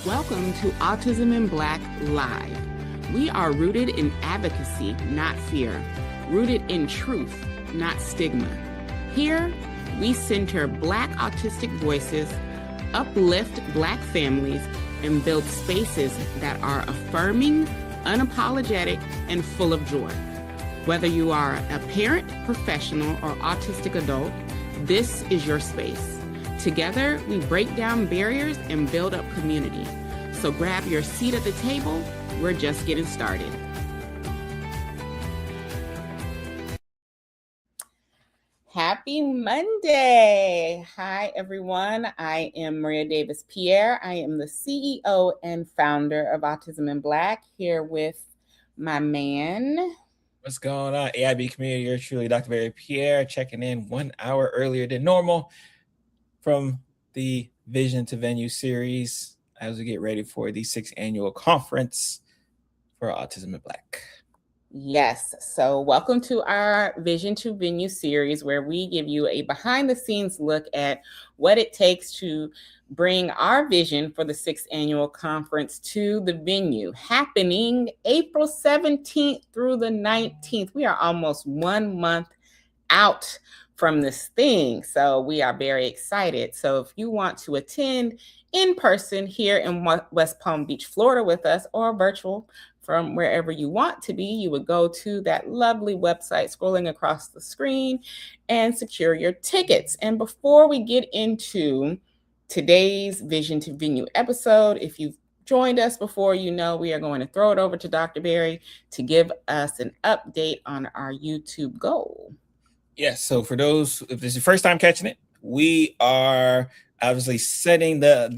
Welcome to Autism in Black Live. We are rooted in advocacy, not fear, rooted in truth, not stigma. Here, we center Black autistic voices, uplift Black families, and build spaces that are affirming, unapologetic, and full of joy. Whether you are a parent, professional, or autistic adult, this is your space. Together, we break down barriers and build up community. So grab your seat at the table. We're just getting started. Happy Monday. Hi, everyone. I am Maria Davis Pierre. I am the CEO and founder of Autism in Black, here with my man. What's going on, AIB community? You're truly Dr. Barry Pierre, checking in 1 hour earlier than normal from the Vision to Venue series as we get ready for the 6th annual conference for Autism in Black. Yes. So welcome to our Vision to Venue series, where we give you a behind the scenes look at what it takes to bring our vision for the 6th annual conference to the venue, happening April 17th through the 19th. We are almost 1 month out from this thing. So we are very excited. So if you want to attend in person here in West Palm Beach, Florida with us, or virtual from wherever you want to be, you would go to that lovely website scrolling across the screen and secure your tickets. And before we get into today's Vision to Venue episode, if you've joined us before, you know we are going to throw it over to Dr. Barry to give us an update on our YouTube goal. Yes. So for those, if this is your first time catching it, we are obviously setting the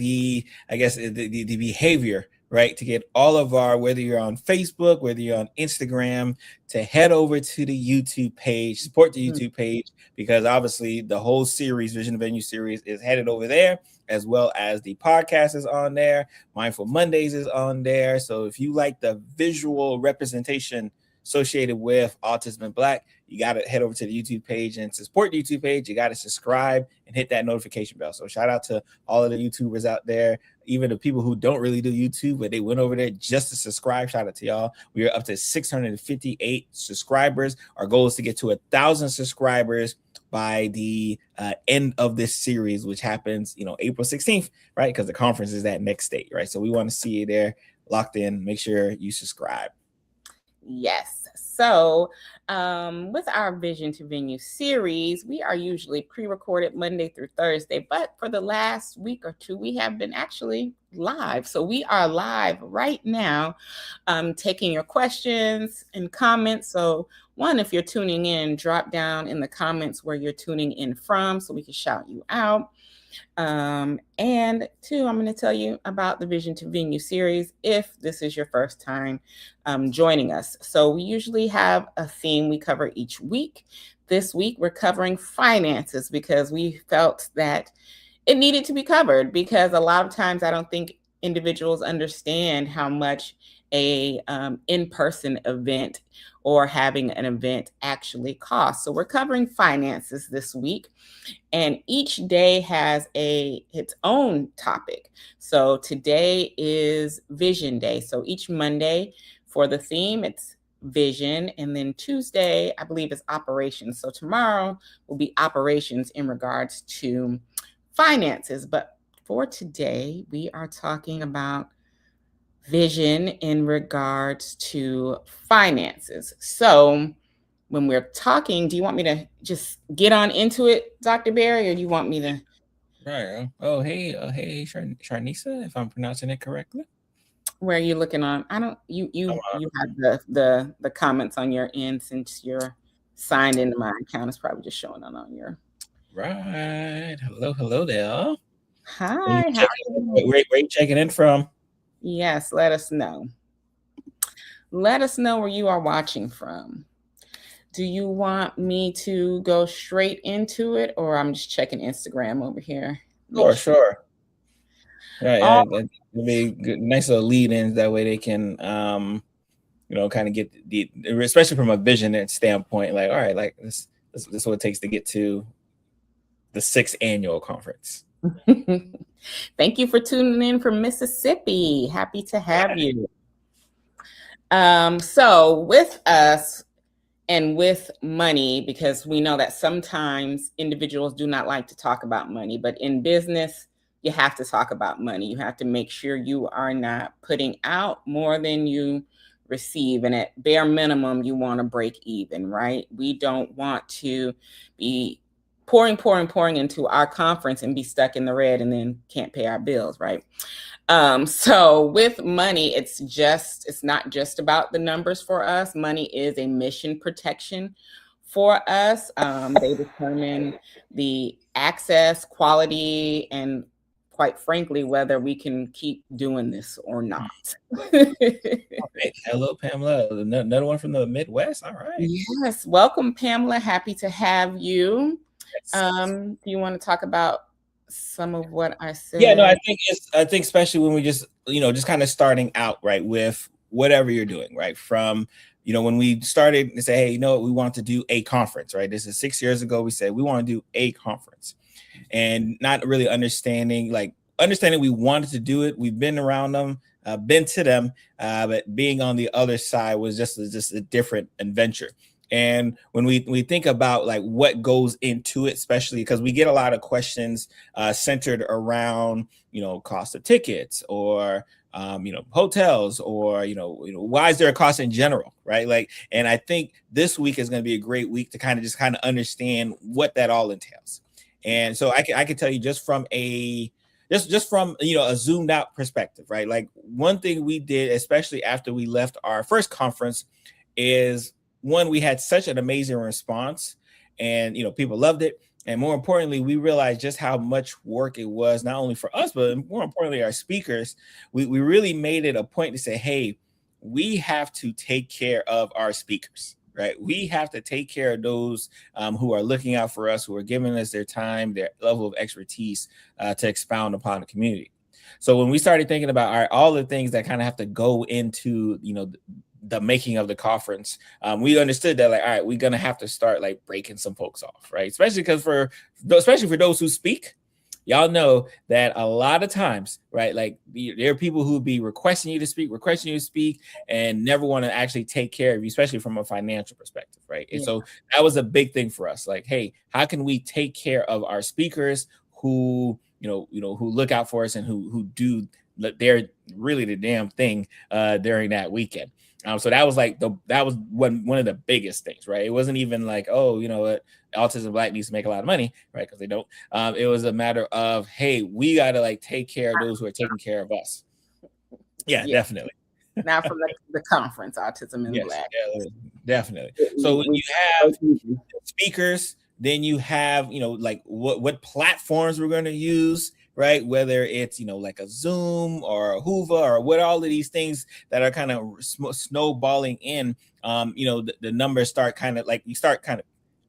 behavior, right, to get all of our, whether you're on Facebook, whether you're on Instagram, to head over to the YouTube page, support the YouTube page, because obviously the whole series, Vision Venue series, is headed over there, as well as the podcast is on there. Mindful Mondays is on there. So if you like the visual representation associated with Autism in Black, you got to head over to the YouTube page, and to support the YouTube page, you got to subscribe and hit that notification bell. So shout out to all of the YouTubers out there, even the people who don't really do YouTube, but they went over there just to subscribe. Shout out to y'all. We are up to 658 subscribers. Our goal is to get to 1,000 subscribers by the end of this series, which happens, April 16th, right? Because the conference is that next date, right? So we want to see you there, locked in. Make sure you subscribe. Yes. So with our Vision to Venue series, we are usually pre-recorded Monday through Thursday, but for the last week or two, we have been actually live. So we are live right now, taking your questions and comments. So one, if you're tuning in, drop down in the comments where you're tuning in from so we can shout you out. And two, I'm going to tell you about the Vision to Venue series if this is your first time joining us. So we usually have a theme we cover each week. This week, we're covering finances because we felt that it needed to be covered, because a lot of times I don't think individuals understand how much a in-person event or having an event actually costs. So we're covering finances this week, and each day has its own topic. So today is Vision Day. So each Monday for the theme, it's vision, and then Tuesday, I believe, is operations. So tomorrow will be operations in regards to finances. But for today, we are talking about vision in regards to finances. So when we're talking, do you want me to just get on into it, Dr. Barry, or do you want me to? Right. Oh, hey, Sharnisa, if I'm pronouncing it correctly. Where are you looking on? I don't. You have the comments on your end, since you're signed into my account. It's probably just showing on your. Right. Hello there. Hi. Where you checking in from? Yes, let us know. Let us know where you are watching from. Do you want me to go straight into it, or I'm just checking Instagram over here? Sure. Right. That'd be good, nice little lead-ins. That way they can, kind of get especially from a vision standpoint. Like, all right, like this is what it takes to get to the 6th annual conference. Thank you for tuning in from Mississippi. Happy to have you. So with us and with money, because we know that sometimes individuals do not like to talk about money, but in business, you have to talk about money. You have to make sure you are not putting out more than you receive. And at bare minimum, you want to break even, right? We don't want to be pouring into our conference and be stuck in the red and then can't pay our bills, right? So with money, it's not just about the numbers for us. Money is a mission protection for us. They determine the access, quality, and quite frankly, whether we can keep doing this or not. Right. Hello, Pamela. Another one from the Midwest. All right. Yes, welcome, Pamela. Happy to have you. Yes. Do you want to talk about some of what I Yeah, no, said? I think especially when we just, just kind of starting out, right, with whatever you're doing, right? From, when we started to say, hey, we want to do a conference, right? This is 6 years ago. We said we want to do a conference, and not really understanding we wanted to do it. We've been around them, been to them, but being on the other side was just a different adventure. And when we think about like what goes into it, especially because we get a lot of questions centered around, cost of tickets or hotels or why is there a cost in general, right? Like, and I think this week is going to be a great week to kind of understand what that all entails. And so I can tell you just from a zoomed out perspective, right? Like one thing we did, especially after we left our first conference, is one, we had such an amazing response, and people loved it. And more importantly, we realized just how much work it was, not only for us, but more importantly, our speakers. We really made it a point to say, hey, we have to take care of our speakers, right? We have to take care of those who are looking out for us, who are giving us their time, their level of expertise to expound upon the community. So when we started thinking about all the things that kind of have to go into, the making of the conference, we understood that, like, all right, we're gonna have to start like breaking some folks off, right? Especially for those who speak, y'all know that a lot of times, right, like there are people who be requesting you to speak, and never want to actually take care of you, especially from a financial perspective, right? And so that was a big thing for us. Like, hey, how can we take care of our speakers who who look out for us and who do their really the damn thing during that weekend. So that was one of the biggest things, right? It wasn't even like, oh, what, Autism Black needs to make a lot of money, right? Because they don't. It was a matter of, hey, we got to like take care of those who are taking care of us. Yeah, definitely. Not from the conference, Autism in Black. Yeah, definitely. So when you have speakers, then you have, like what platforms we're going to use, right? Whether it's, like a Zoom or a Hoover or what, all of these things that are kind of snowballing in, the numbers start kind of like, you start kind of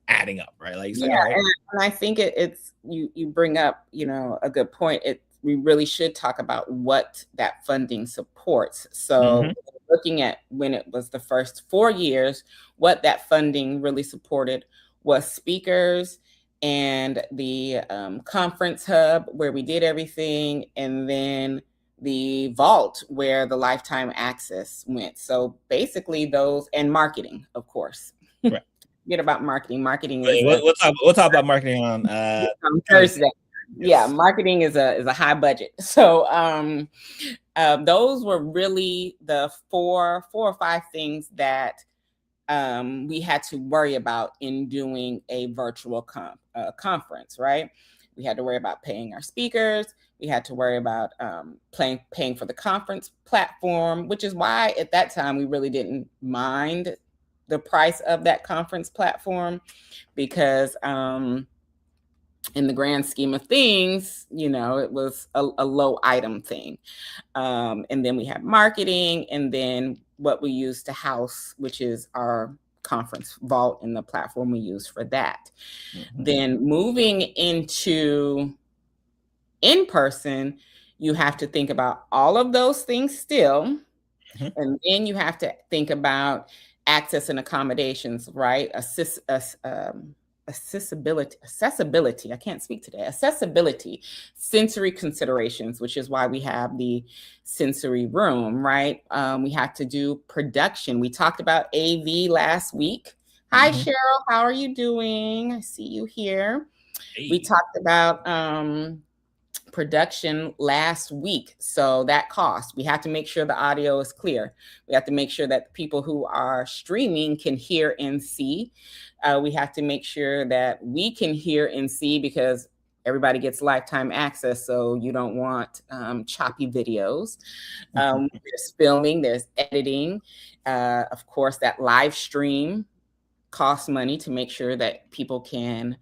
adding up, right? Like, all right. And I think it's, you bring up, a good point. We really should talk about what that funding supports. So looking at when it was the first 4 years, what that funding really supported was speakers and the conference hub where we did everything, and then the vault where the lifetime access went. So basically those, and marketing, of course. Right. Forget about marketing. Marketing is we'll talk about marketing on Thursday. Yeah, marketing is a high budget. So those were really the four or five things that we had to worry about in doing a virtual conference, right? We had to worry about paying our speakers. We had to worry about paying for the conference platform, which is why at that time we really didn't mind the price of that conference platform, because in the grand scheme of things, it was a low item thing. And then we had marketing, and then what we use to house, which is our conference vault and the platform we use for that. Then moving into in-person, you have to think about all of those things still. And then you have to think about access and accommodations, right? accessibility. I can't speak today. Accessibility, sensory considerations, which is why we have the sensory room, right? We have to do production. We talked about AV last week. Hi, Cheryl. How are you doing? I see you here. Hey. We talked about production last week. So that cost, we have to make sure the audio is clear. We have to make sure that people who are streaming can hear and see. We have to make sure that we can hear and see, because everybody gets lifetime access. So you don't want choppy videos. There's filming, there's editing. Of course, that live stream costs money to make sure that people can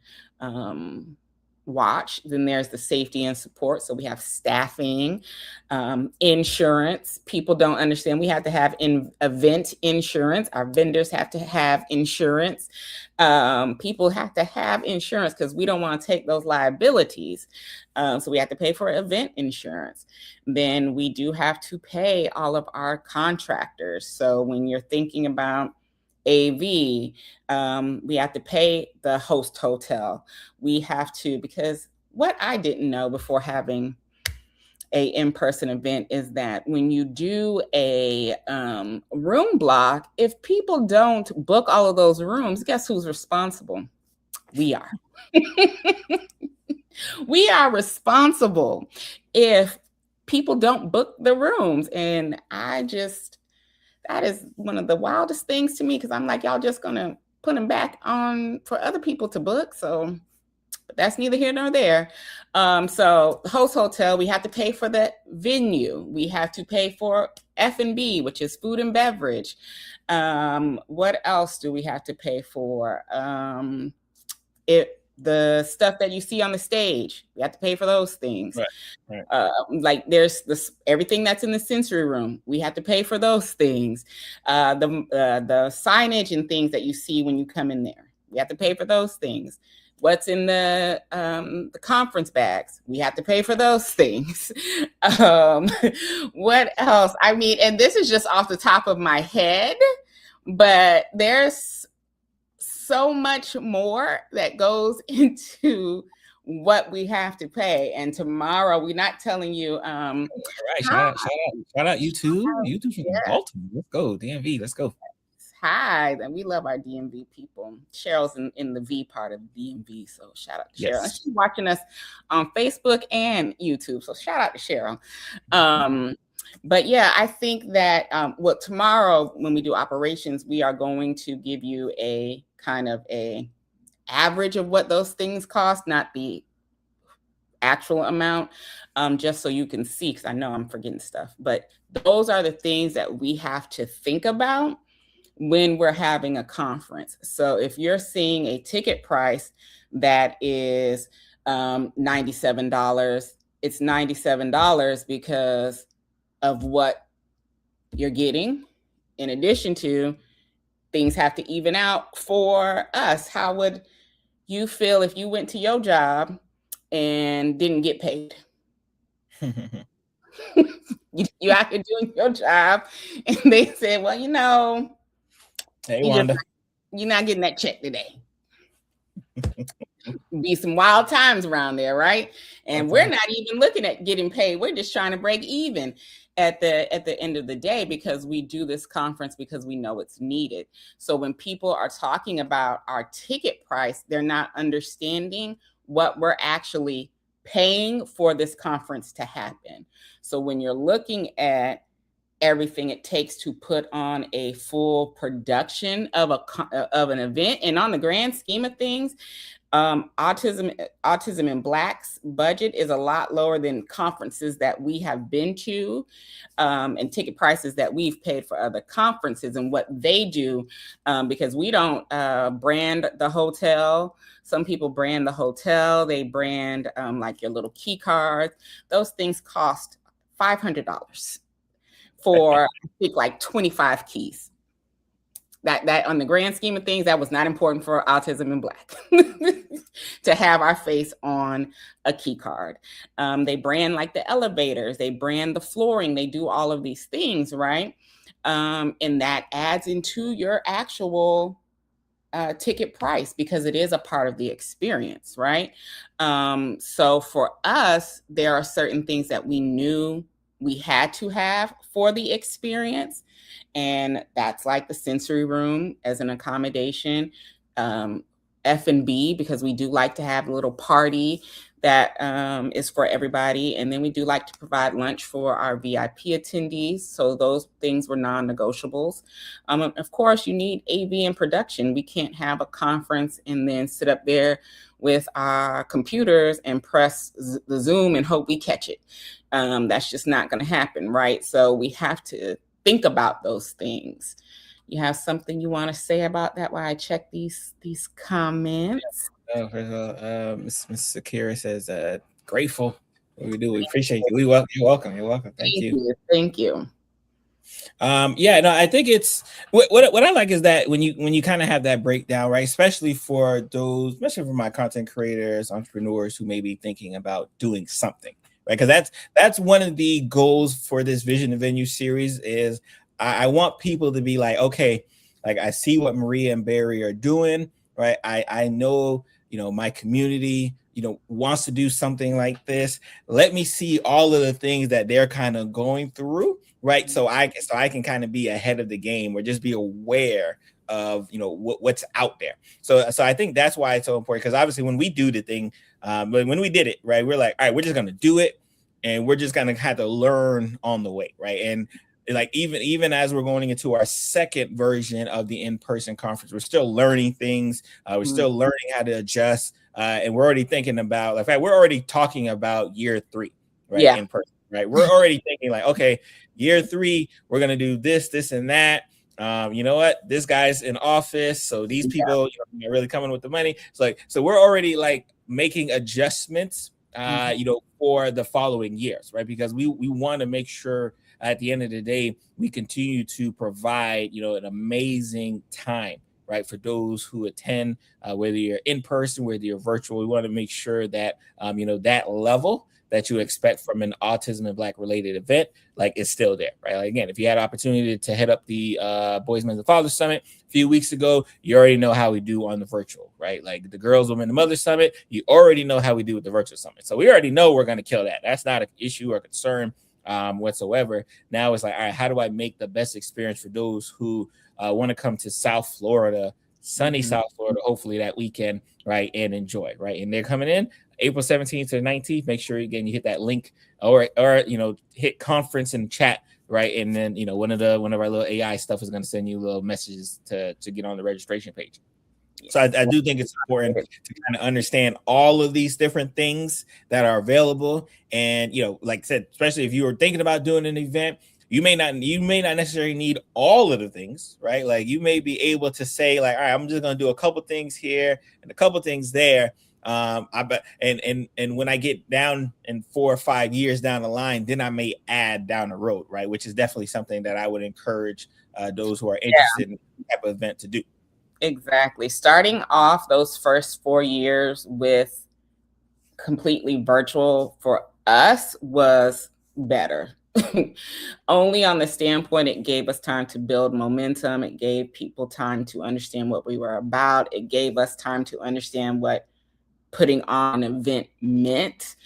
watch. Then there's the safety and support. So we have staffing, insurance. People don't understand. We have to have event insurance. Our vendors have to have insurance. People have to have insurance because we don't want to take those liabilities. So we have to pay for event insurance. Then we do have to pay all of our contractors. So when you're thinking about AV, we have to pay the host hotel. We have to, because what I didn't know before having a in-person event is that when you do a room block, if people don't book all of those rooms, guess who's responsible? We are. We are responsible if people don't book the rooms. And that is one of the wildest things to me, because I'm like, y'all just gonna put them back on for other people to book. So that's neither here nor there. So host hotel, we have to pay for the venue. We have to pay for F&B, which is food and beverage. What else do we have to pay for? The stuff that you see on the stage, we have to pay for those things. Right. Like there's everything that's in the sensory room, we have to pay for those things. The signage and things that you see when you come in there, we have to pay for those things. What's in the conference bags, we have to pay for those things. What else? I mean, and this is just off the top of my head, but there's so much more that goes into what we have to pay. And tomorrow, we're not telling you. Right. Shout out YouTube. YouTube from Baltimore. Let's go. DMV. Let's go. Hi. And we love our DMV people. Cheryl's in the V part of DMV. So shout out to Cheryl. And she's watching us on Facebook and YouTube. So shout out to Cheryl. But yeah, I think that tomorrow when we do operations, we are going to give you a kind of a average of what those things cost, not the actual amount, just so you can see, because I know I'm forgetting stuff. But those are the things that we have to think about when we're having a conference. So if you're seeing a ticket price that is $97, it's $97 because of what you're getting. In addition to, things have to even out for us. How would you feel if you went to your job and didn't get paid? You out here doing your job, and they said, well, hey, Wanda, you're not getting that check today. Be some wild times around there, right? And we're not even looking at getting paid. We're just trying to break even at the end of the day, because we do this conference because we know it's needed. So when people are talking about our ticket price, they're not understanding what we're actually paying for this conference to happen. So when you're looking at everything it takes to put on a full production of an event, and on the grand scheme of things, Autism in Black's budget is a lot lower than conferences that we have been to, and ticket prices that we've paid for other conferences and what they do, because we don't brand the hotel. Some people brand the hotel. They brand like your little key cards. Those things cost $500 for I think like 25 keys. That on the grand scheme of things, that was not important for Autism in Black to have our face on a key card. They brand like the elevators, they brand the flooring, they do all of these things, right? And that adds into your actual ticket price because it is a part of the experience, right? So for us, there are certain things that we knew we had to have for the experience, and that's like the sensory room as an accommodation, um, F&B, because we do like to have a little party that is for everybody, and then we do like to provide lunch for our VIP attendees. So those things were non-negotiables. Of course, you need AV and production. We can't have a conference and then sit up there with our computers and press the Zoom and hope we catch it. That's just not going to happen, right? So we have to think about those things. You have something you want to say about that while I check these comments? First of all, Miss Sakira says, grateful. We do. We appreciate you. You're welcome. You're welcome. Thank you. Thank you. Yeah, no, I think it's what I like is that when you kind of have that breakdown, right? Especially for those, especially for my content creators, entrepreneurs who may be thinking about doing something, right? Because that's one of the goals for this Vision and Venue series is I want people to be like, okay, like I see what Maria and Barry are doing, right? I know, my community, wants to do something like this. Let me see all of the things that they're kind of going through, right? So I can kind of be ahead of the game or just be aware of what's out there. So I think that's why it's so important, because obviously when we do the thing, when we did it, right, we're like, all right, we're just gonna do it, and we're just gonna have to learn on the way, right? And like even as we're going into our second version of the in-person conference, we're still learning things. We're still learning how to adjust, and we're already thinking about, in fact, we're already talking about year 3, right? Yeah. In person, right? We're already thinking like, okay, year 3, we're gonna do this, and that. You know what? This guy's in office, so these people are really coming with the money. It's like, so we're already like making adjustments, for the following years, right? Because we want to make sure at the end of the day we continue to provide an amazing time, right, for those who attend, whether you're in person, whether you're virtual. We want to make sure that that level that you expect from an autism and Black related event, like, is still there, right? Like, again, if you had an opportunity to head up the Boys, Men, and Fathers Summit a few weeks ago, you already know how we do on the virtual, right? Like the Girls, Women, and Mother Summit, you already know how we do with the virtual summit. So we already know we're going to kill that. That's not an issue or concern whatsoever. Now it's like, all right, how do I make the best experience for those who want to come to South Florida, sunny South Florida, hopefully that weekend, right, and enjoy, right? And they're coming in April 17th to the 19th. Make sure again you hit that link or hit conference and chat, right? And then one of our little AI stuff is going to send you little messages to get on the registration page. So I do think it's important to kind of understand all of these different things that are available. And like I said, especially if you were thinking about doing an event, you may not necessarily need all of the things, right? Like you may be able to say like, all right, I'm just going to do a couple things here and a couple things there. I bet, and when I get down in 4 or 5 years down the line, then I may add down the road, right? Which is definitely something that I would encourage those who are interested in that type of event to do. Exactly. Starting off those first 4 years with completely virtual for us was better. Only on the standpoint it gave us time to build momentum. It gave people time to understand what we were about. It gave us time to understand what putting on an event meant.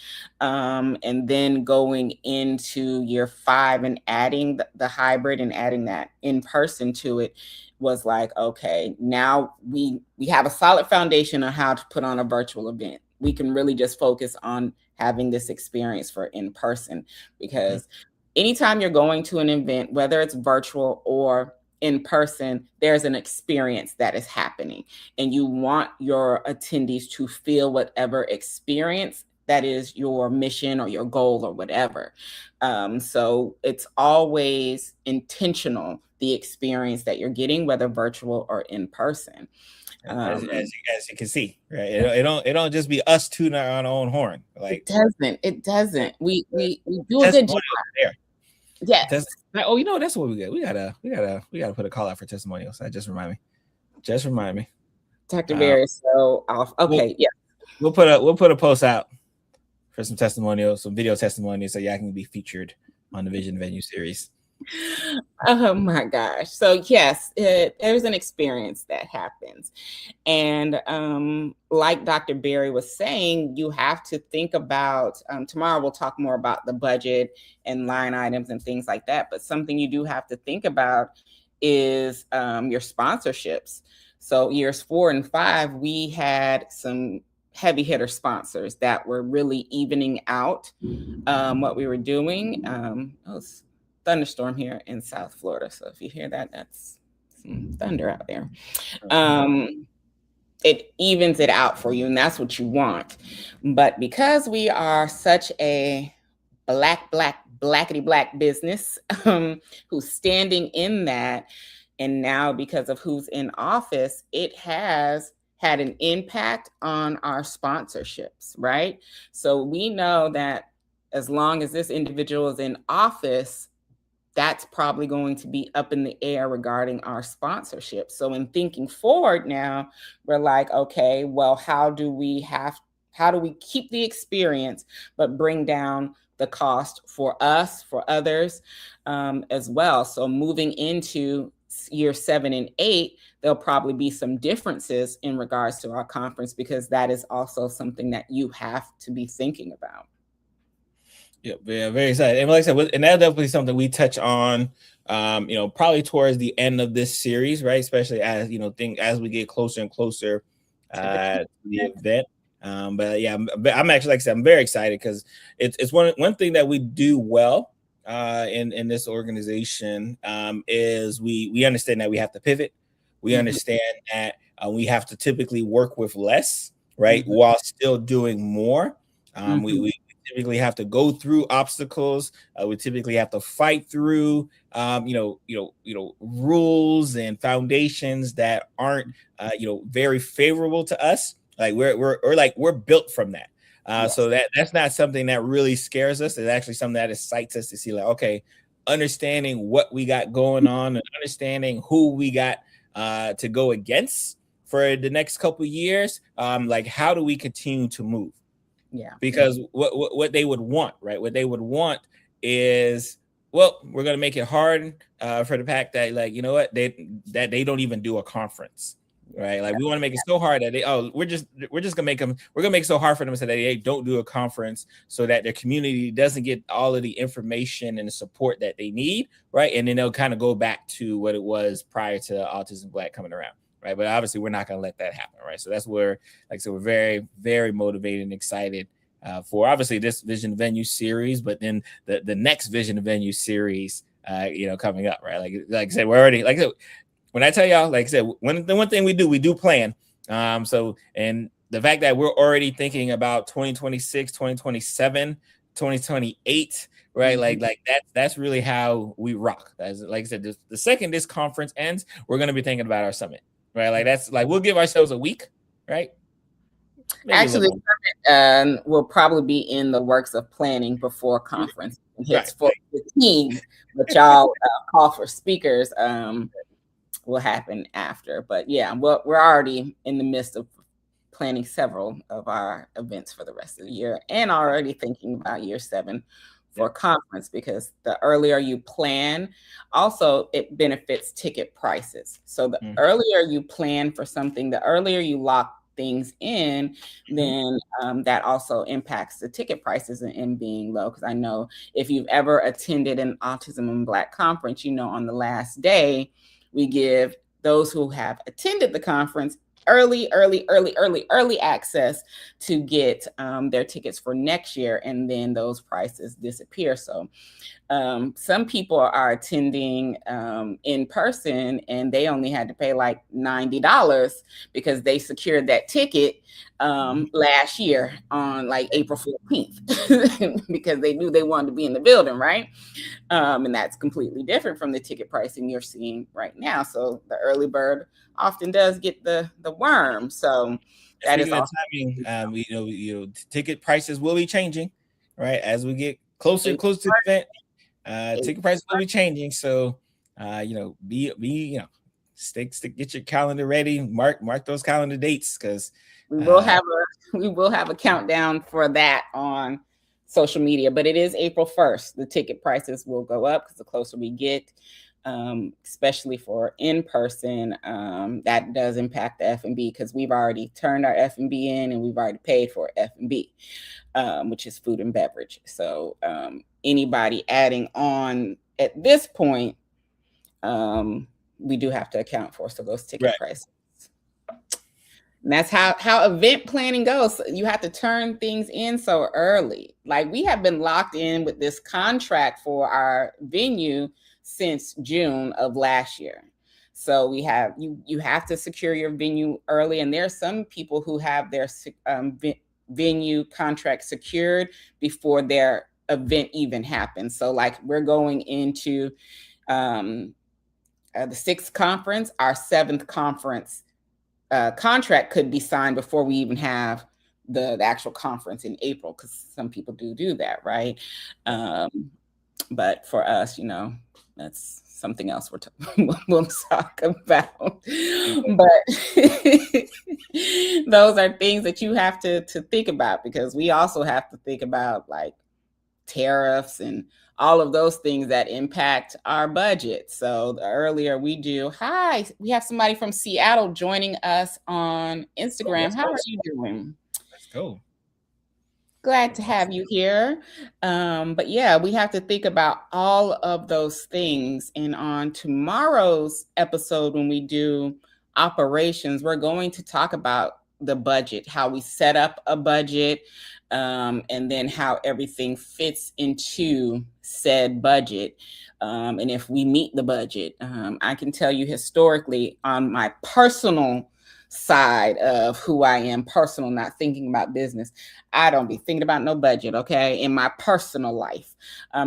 And then going into year 5 and adding the hybrid and adding that in person to it was like, okay, now we have a solid foundation on how to put on a virtual event. We can really just focus on having this experience for in person, because anytime you're going to an event, whether it's virtual or in person, there's an experience that is happening, and you want your attendees to feel whatever experience that is your mission or your goal or whatever. So it's always intentional, the experience that you're getting, whether virtual or in person. As you can see, right? It don't just be us tuning our own horn. Like it doesn't. We do a good job. There. Yes. Oh, that's what we get. We gotta put a call out for testimonials. That just remind me. Dr. Barry is so off. Okay, we'll put a post out for some testimonials, some video testimonials, so y'all can be featured on the Vision Venue series. Oh my gosh. So yes, there's an experience that happens. And like Dr. Berry was saying, you have to think about, tomorrow we'll talk more about the budget and line items and things like that. But something you do have to think about is your sponsorships. So years 4 and 5, we had some heavy hitter sponsors that were really evening out what we were doing. Oh, it's thunderstorm here in South Florida. So if you hear that, that's some thunder out there. Um, it evens it out for you, and that's what you want. But because we are such a blackety black business who's standing in that, and now because of who's in office, it has had an impact on our sponsorships, right? So we know that as long as this individual is in office, that's probably going to be up in the air regarding our sponsorship. So in thinking forward now, we're like, okay, well, how do we keep the experience but bring down the cost for us, for others as well? So moving into year 7 and 8, there'll probably be some differences in regards to our conference, because that is also something that you have to be thinking about. Yeah, very excited. And like I said, and that's definitely something we touch on, probably towards the end of this series, right? Especially as as we get closer and closer to the event. But yeah, I'm actually, like I said, I'm very excited because it's one thing that we do well in this organization is we understand that we have to pivot. We understand that we have to typically work with less, right, while still doing more. We typically have to go through obstacles. We typically have to fight through, rules and foundations that aren't, very favorable to us. Like we're built from that. So that's not something that really scares us. It's actually something that excites us to see, like, okay, understanding what we got going on and understanding who we got to go against for the next couple of years. Like, how do we continue to move? Yeah. Because what they would want, right? What they would want is, well, we're going to make it hard for the fact that, like, you know what, they don't even do a conference, right? Like, we want to make it so hard that we're just gonna make them, we're gonna make it so hard for them so that they don't do a conference, so that their community doesn't get all of the information and the support that they need, right? And then they'll kind of go back to what it was prior to Autism Black coming around. Right. But obviously we're not going to let that happen. Right. So that's where, like I said, we're very, very motivated and excited for obviously this Vision Venue series, but then the next Vision Venue series, coming up. Right. Like I said, we're already, like I said, when I tell y'all, like I said, the one thing we do plan. So, and the fact that we're already thinking about 2026, 2027, 2028, right? Like that's really how we rock. As like I said, the second this conference ends, we're going to be thinking about our summit. Right, like that's like we'll give ourselves a week, right? Maybe actually, we'll probably be in the works of planning before conference hits for the team, but y'all call for speakers will happen after. But yeah, we're already in the midst of planning several of our events for the rest of the year, and already thinking about year 7 for conference, because the earlier you plan, also it benefits ticket prices. So the earlier you plan for something, the earlier you lock things in, then that also impacts the ticket prices and being low. Because I know if you've ever attended an Autism and Black conference, on the last day, we give those who have attended the conference early access to get their tickets for next year, and then those prices disappear. So some people are attending in person, and they only had to pay like $90 because they secured that ticket last year on like April 14th because they knew they wanted to be in the building, right? And that's completely different from the ticket pricing you're seeing right now. So the early bird often does get the worm. So that is also timing. Ticket prices will be changing, right, as we get closer to the event. Ticket prices will be changing. So get your calendar ready. Mark those calendar dates, because we will have a countdown for that on social media, but it is April 1st. The ticket prices will go up because the closer we get, especially for in person, that does impact the F&B because we've already turned our F&B in and we've already paid for F&B, which is food and beverage. So anybody adding on at this point, we do have to account for. So those ticket prices. And that's how event planning goes. You have to turn things in so early. Like we have been locked in with this contract for our venue since June of last year. So we have you have to secure your venue early, and there are some people who have their venue contract secured before their event even happens. So like we're going into the 6th conference, our 7th conference contract could be signed before we even have the actual conference in April, because some people do that, right? But for us, that's something else we'll talk about. But those are things that you have to think about, because we also have to think about like tariffs and all of those things that impact our budget. So the earlier we do, hi, we have somebody from Seattle joining us on Instagram. How are you doing? Let's go. Glad to have you here. But yeah, we have to think about all of those things. And on tomorrow's episode, when we do operations, we're going to talk about the budget, how we set up a budget, and then how everything fits into said budget. And if we meet the budget, I can tell you historically on my personal side of who I am, personal, not thinking about business, I don't be thinking about no budget, okay, in my personal life.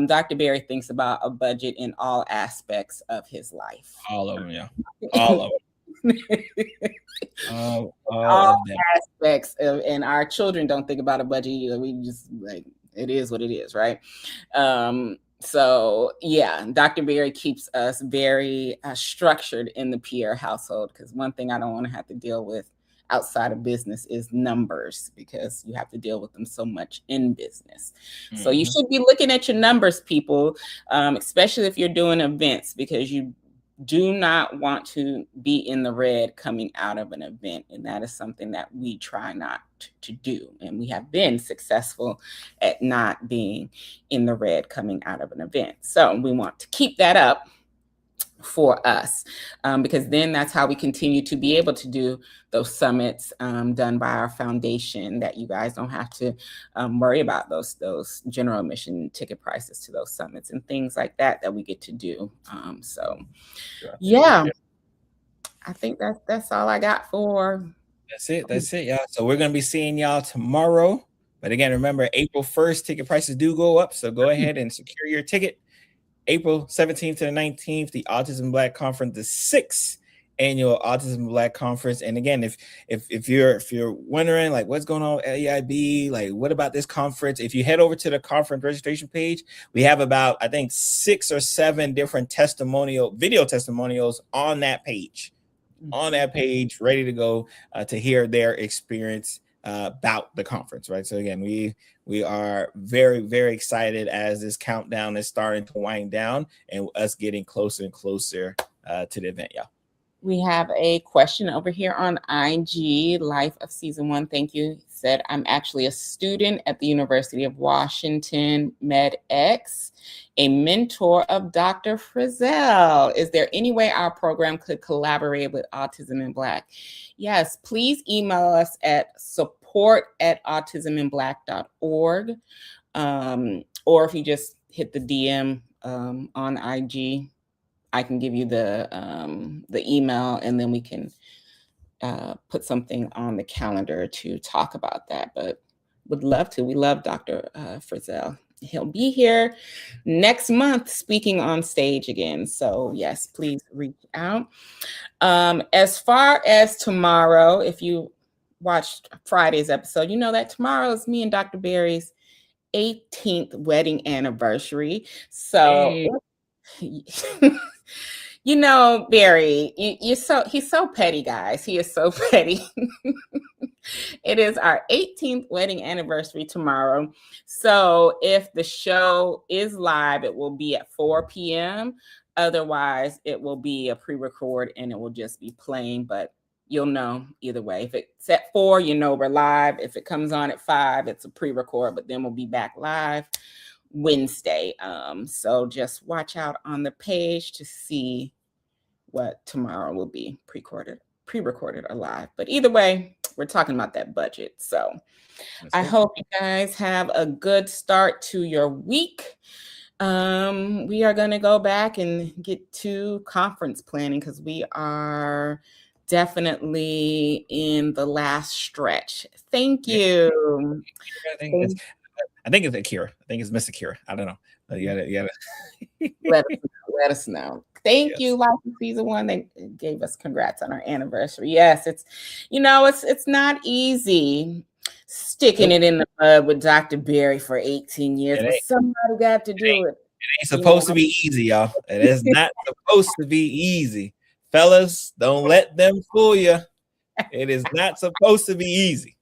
Dr. Berry thinks about a budget in all aspects of his life. All of them, yeah. All of them. all of them. Aspects of, and our children don't think about a budget either. We just like, it is what it is, right? So yeah, Dr. Berry keeps us very structured in the Pierre household, because one thing I don't want to have to deal with outside of business is numbers, because you have to deal with them so much in business. Mm-hmm. So you should be looking at your numbers, people, especially if you're doing events, because you do not want to be in the red coming out of an event. And that is something that we try not to do. And we have been successful at not being in the red coming out of an event. So we want to keep that up for us, because then that's how we continue to be able to do those summits done by our foundation, that you guys don't have to worry about those general admission ticket prices to those summits and things like that we get to do. So yeah, I think that's all I got for. That's it, y'all. So we're gonna be seeing y'all tomorrow. But again, remember, April 1st, ticket prices do go up. So go ahead and secure your ticket. April 17th to the 19th, the Autism Black Conference, the 6th annual Autism Black Conference. And again, if you're wondering like what's going on at AIB, like what about this conference? If you head over to the conference registration page, we have about, I think, 6 or 7 different video testimonials on that page. Ready to go to hear their experience about the conference, right? So again, we are very, very excited as this countdown is starting to wind down and us getting closer and closer to the event, y'all. We have a question over here on IG, Life of Season 1. Thank you. He said, I'm actually a student at the University of Washington MedX, a mentor of Dr. Frizzell. Is there any way our program could collaborate with Autism in Black? Yes, please email us at support@autisminblack.org. Or if you just hit the DM on IG, I can give you the email, and then we can put something on the calendar to talk about that. But would love to. We love Dr. Frizzell. He'll be here next month speaking on stage again. So yes, please reach out. As far as tomorrow, if you watched Friday's episode, you know that tomorrow is me and Dr. Berry's 18th wedding anniversary. So You know, Barry, he's so petty, guys. He is so petty. It is our 18th wedding anniversary tomorrow. So if the show is live, it will be at 4 p.m. Otherwise, it will be a pre-record and it will just be playing, but you'll know either way. If it's at 4, you know we're live. If it comes on at 5, it's a pre-record, but then we'll be back live Wednesday. So just watch out on the page to see what tomorrow will be pre-recorded or live. But either way, we're talking about that budget. So I hope you guys have a good start to your week. We are going to go back and get to conference planning because we are definitely in the last stretch. Thank you. I think it's Akira. I think it's Miss Akira. I don't know. But you gotta let us know. Thank you, Life in Season 1. They gave us congrats on our anniversary. Yes, it's not easy sticking it in the mud with Dr. Barry for 18 years, but somebody got to do it. It ain't supposed to be easy, y'all. It is not supposed to be easy. Fellas, don't let them fool you. It is not supposed to be easy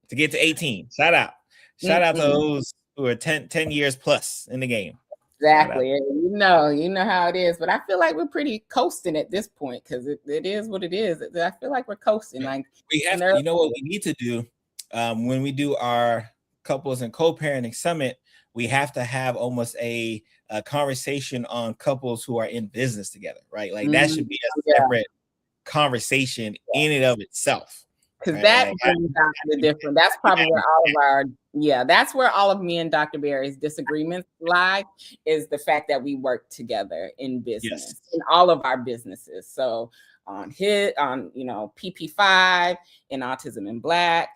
to get to 18. Shout out to those who are 10 years plus in the game. Exactly. You know how it is. But I feel like we're pretty coasting at this point because it is what it is. I feel like we're coasting. Like we have you know what we need to do when we do our couples and co-parenting summit, we have to have almost a conversation on couples who are in business together, right? Like that should be a separate conversation in and of itself. Because that brings out the difference. That's probably where that's where all of me and Dr. Barry's disagreements lie, is the fact that we work together in business, in all of our businesses. So on PP5 and Autism in Black,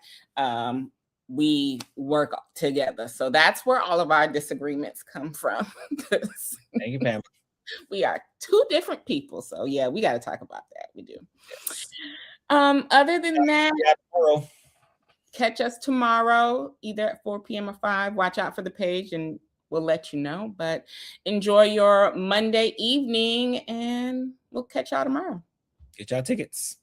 we work together. So that's where all of our disagreements come from. Thank you, Pam. We are two different people. So yeah, we got to talk about that. We do. Other than that, catch us tomorrow, either at 4 p.m. or 5. Watch out for the page and we'll let you know. But enjoy your Monday evening and we'll catch y'all tomorrow. Get y'all tickets.